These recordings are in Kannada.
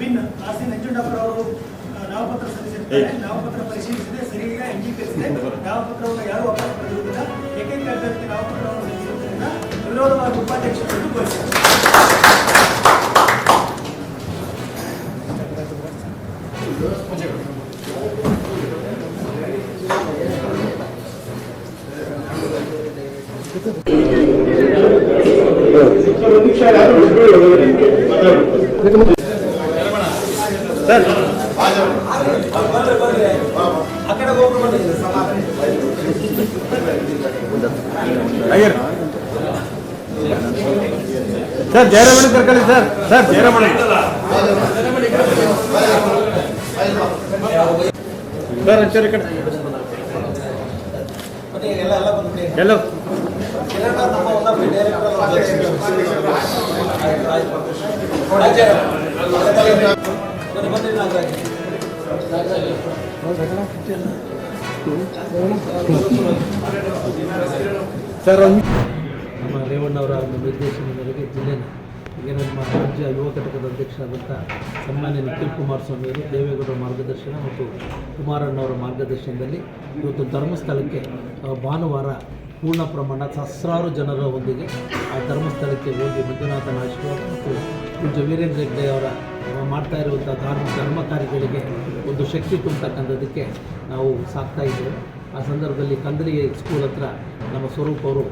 ಪಿನ್ RC ನಂಜುಂಡಪ್ಪರ ಅವರು ನಾಮಪತ್ರ ಸಲ್ಲಿಸಿರ್ತಾರೆ. ನಾಮಪತ್ರ ಪರಿಶೀಲಿಸಿದೆ, ಸರಿಯಿಲ್ಲ, ಅಂಗೀಕರಿಸಿದೆ. ನಾಮಪತ್ರವನ್ನು ಯಾರು ವಾಪಸ್ ಪಡೆಯುವುದಿಲ್ಲ. ಏಕೈಕ ಅಭ್ಯರ್ಥಿ ನಾಮಪತ್ರವನ್ನು ಸಲ್ಲಿಸುವುದರಿಂದ ವಿರೋಧವಾಗಿ ಉಪಾಧ್ಯಕ್ಷರನ್ನು ಘೋಷಿಸಿದ್ದಾರೆ. ಸರ್ ಸರ್ ಜಯರಾಮಣ್ಣ ಕರ್ಕೊಳ್ಳಿ ಸರ್. ಸರ್ ಜಯರಾಮಣ್ಣ ಸರ್ ಅಂಚೂರಿ ಕಡೆ ಎಲ್ಲ ಸರ್ ನಮ್ಮ ರೇವಣ್ಣವರ ನಿರ್ದೇಶನ ಮೇರೆಗೆ ಜಿಲ್ಲೆನ ಈಗ ನಮ್ಮ ರಾಜ್ಯ ಯುವ ಘಟಕದ ಅಧ್ಯಕ್ಷರಾದಂಥ ಸನ್ಮಾನ್ಯ ನಿಖಿಲ್ ಕುಮಾರಸ್ವಾಮಿ ಅವರು ದೇವೇಗೌಡರ ಮಾರ್ಗದರ್ಶನ ಮತ್ತು ಕುಮಾರಣ್ಣವರ ಮಾರ್ಗದರ್ಶನದಲ್ಲಿ ಇವತ್ತು ಧರ್ಮಸ್ಥಳಕ್ಕೆ ಭಾನುವಾರ ಪೂರ್ಣ ಪ್ರಮಾಣ ಸಹಸ್ರಾರು ಜನರ ಒಂದಿಗೆ ಆ ಧರ್ಮಸ್ಥಳಕ್ಕೆ ಹೋಗಿ ಮಂಜುನಾಥನ ಆಶೀರ್ವಾದ ಮತ್ತು ಪೂಜ್ಯ ವೀರೇಂದ್ರ ಹೆಗ್ಗಡೆ ಅವರ ಮಾಡ್ತಾ ಇರುವಂಥ ಧರ್ಮ ಕಾರ್ಯಗಳಿಗೆ ಒಂದು ಶಕ್ತಿ ತುಂಬತಕ್ಕಂಥದ್ದಕ್ಕೆ ನಾವು ಸಾಕ್ತಾ ಇದ್ದೇವೆ. ಆ ಸಂದರ್ಭದಲ್ಲಿ ಕಂದಲಿ ಸ್ಕೂಲ್ ಹತ್ರ ನಮ್ಮ ಸ್ವರೂಪ್ ಅವರು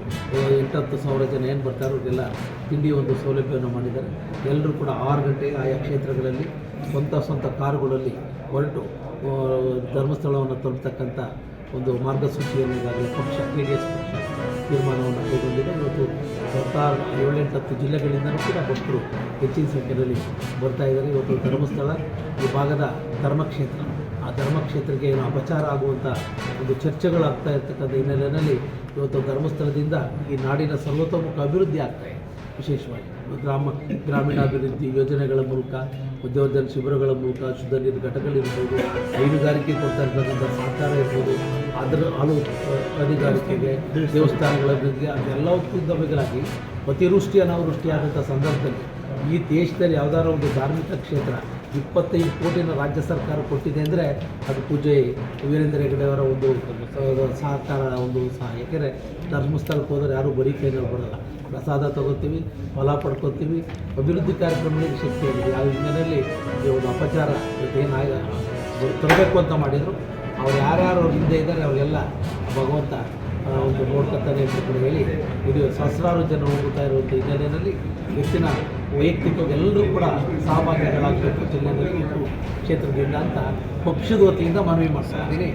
8-10 ಜನ ಏನು ಬರ್ತಾರೋ ಅವ್ರಿಗೆಲ್ಲ ತಿಂಡಿ ಒಂದು ಸೌಲಭ್ಯವನ್ನು ಮಾಡಿದ್ದಾರೆ. ಎಲ್ಲರೂ ಕೂಡ 6 ಗಂಟೆಗೆ ಆಯಾ ಕ್ಷೇತ್ರಗಳಲ್ಲಿ ಸ್ವಂತ ಕಾರುಗಳಲ್ಲಿ ಹೊರಟು ಧರ್ಮಸ್ಥಳವನ್ನು ತಲುಪತಕ್ಕಂಥ ಒಂದು ಮಾರ್ಗಸೂಚಿಯನ್ನು ಈಗಾಗಲೇ ಪಕ್ಷ KDS ಪಕ್ಷ ತೀರ್ಮಾನವನ್ನು ಕೈಗೊಂಡಿದೆ. ಇವತ್ತು 7-8 ಜಿಲ್ಲೆಗಳಿಂದಲೂ ಕೂಡ ಭಕ್ತರು ಹೆಚ್ಚಿನ ಸಂಖ್ಯೆಯಲ್ಲಿ ಬರ್ತಾ ಇದ್ದಾರೆ. ಇವತ್ತು ಧರ್ಮಸ್ಥಳ ಈ ಭಾಗದ ಧರ್ಮಕ್ಷೇತ್ರ, ಆ ಧರ್ಮಕ್ಷೇತ್ರಕ್ಕೆ ಏನು ಅಪಚಾರ ಆಗುವಂಥ ಒಂದು ಚರ್ಚೆಗಳಾಗ್ತಾ ಇರ್ತಕ್ಕಂಥ ಹಿನ್ನೆಲೆಯಲ್ಲಿ ಇವತ್ತು ಧರ್ಮಸ್ಥಳದಿಂದ ಈ ನಾಡಿನ ಸರ್ವತೋಮುಖ ಅಭಿವೃದ್ಧಿ ಆಗ್ತಾಯಿದೆ. ವಿಶೇಷವಾಗಿ ಗ್ರಾಮೀಣಾಭಿವೃದ್ಧಿ ಯೋಜನೆಗಳ ಮೂಲಕ, ಉದ್ಯೋಗ ಶಿಬಿರಗಳ ಮೂಲಕ, ಶುದ್ಧ ನೀರು ಘಟಕಗಳಿರ್ಬೋದು, ಹೈನುಗಾರಿಕೆ ಕೊಡ್ತಾ ಇರ್ತಕ್ಕಂಥ ಸಹಕಾರ ಇರ್ಬೋದು, ಅದರ ಹಾಲು ಹೈನುಗಾರಿಕೆಗೆ, ದೇವಸ್ಥಾನಗಳ ಅಭಿವೃದ್ಧಿ, ಅದೆಲ್ಲವಕ್ಕಿಂತ ಮಿಗಿಲಾಗಿ ಅತಿವೃಷ್ಟಿ ಅನಾವೃಷ್ಟಿಯಾದಂಥ ಸಂದರ್ಭದಲ್ಲಿ ಈ ದೇಶದಲ್ಲಿ ಯಾವುದಾದ್ರು ಒಂದು ಧಾರ್ಮಿಕ ಕ್ಷೇತ್ರ 25 ಕೋಟಿನ ರಾಜ್ಯ ಸರ್ಕಾರ ಕೊಟ್ಟಿದೆ ಅಂದರೆ ಅದು ಪೂಜ್ಯ ವೀರೇಂದ್ರ ಹೆಗ್ಗಡೆಯವರ ಒಂದು ಸಹಕಾರ ಯಾಕೆಂದರೆ ಧರ್ಮಸ್ಥಳಕ್ಕೆ ಹೋದರೆ ಯಾರೂ ಬರೀ ಕೈನಲ್ಲಿ ಬರೋಲ್ಲ. ಪ್ರಸಾದ ತಗೋತೀವಿ, ಫಲ ಪಡ್ಕೊತೀವಿ, ಅಭಿವೃದ್ಧಿ ಕಾರ್ಯಕ್ರಮಗಳಿಗೆ ಶಕ್ತಿಯಾಗಿದೆ. ಯಾವ ಹಿನ್ನೆಲೆಯಲ್ಲಿ ಈ ಒಂದು ಅಪಚಾರ ಏನು ತರಬೇಕು ಅಂತ ಮಾಡಿದರು. ಅವ್ರು ಯಾರ್ಯಾರು ಹಿಂದೆ ಇದ್ದಾರೆ ಅವರೆಲ್ಲ ಭಗವಂತ ಒಂದು ನೋಡ್ಕೊತಾನೆ ಅಂತ ಕೂಡ ಹೇಳಿ ಇದು ಸಹಸ್ರಾರು ಜನ ಹೋಗುತ್ತಾ ಇರುವಂಥ ಹಿನ್ನೆಲೆಯಲ್ಲಿ ಹೆಚ್ಚಿನ ವೈಯಕ್ತಿಕವಾಗಿ ಎಲ್ಲರೂ ಕೂಡ ಸಹಭಾಗಿಗಳಾಗಬೇಕು ಜಿಲ್ಲೆಯಲ್ಲಿ ಕ್ಷೇತ್ರದಿಂದ ಅಂತ ಪಕ್ಷದ ವತಿಯಿಂದ ಮನವಿ ಮಾಡ್ತಾ ಇದ್ದೀನಿ.